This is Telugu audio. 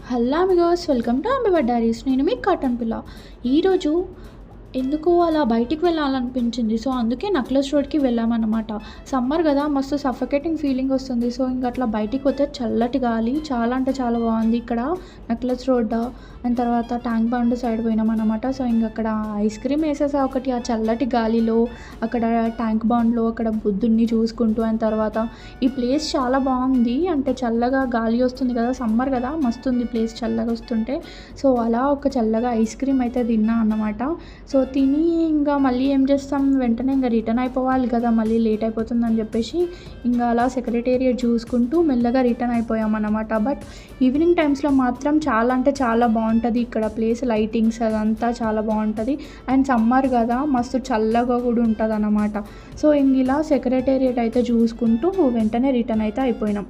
Hello amigos, welcome to Ambivert Diaries. నేను మీ కాటన్ పిల్ల. ఈరోజు ఎందుకో అలా బయటికి వెళ్ళాలనిపించింది. సో అందుకే నక్లెస్ రోడ్కి వెళ్ళామన్నమాట. సమ్మర్ కదా, మస్తు సఫకేటింగ్ ఫీలింగ్ వస్తుంది. సో ఇంక అట్లా బయటికి పోతే చల్లటి గాలి చాలా అంటే చాలా బాగుంది ఇక్కడ నక్లెస్ రోడ్. అండ్ తర్వాత ట్యాంక్ బండ్ సైడ్ పోయినామన్నమాట. సో ఇంక అక్కడ ఐస్ క్రీమ్ వేసేసా ఒకటి, ఆ చల్లటి గాలిలో అక్కడ ట్యాంక్ బండ్లో అక్కడ బుద్ధుడిని చూసుకుంటూ. అండ్ తర్వాత ఈ ప్లేస్ చాలా బాగుంది, అంటే చల్లగా గాలి వస్తుంది కదా, సమ్మర్ కదా, మస్తు ఉంది ప్లేస్ చల్లగా వస్తుంటే. సో అలా ఒక చల్లగా ఐస్ క్రీమ్ అయితే తిన్నా అన్నమాట. సో తిని ఇంకా మళ్ళీ ఏం చేస్తాం, వెంటనే ఇంకా రిటర్న్ అయిపోవాలి కదా, మళ్ళీ లేట్ అయిపోతుందని చెప్పేసి ఇంకా అలా సెక్రటేరియట్ చూసుకుంటూ మెల్లగా రిటర్న్ అయిపోయామన్నమాట. బట్ ఈవినింగ్ టైమ్స్లో మాత్రం చాలా అంటే చాలా బాగుంటుంది ఇక్కడ ప్లేస్, లైటింగ్స్ అదంతా చాలా బాగుంటుంది. అండ్ సమ్మర్ కదా, మస్తు చల్లగా కూడా ఉంటుంది అన్నమాట. సో ఇంక ఇలా సెక్రటేరియట్ అయితే చూసుకుంటూ వెంటనే రిటర్న్ అయితే అయిపోయినాం.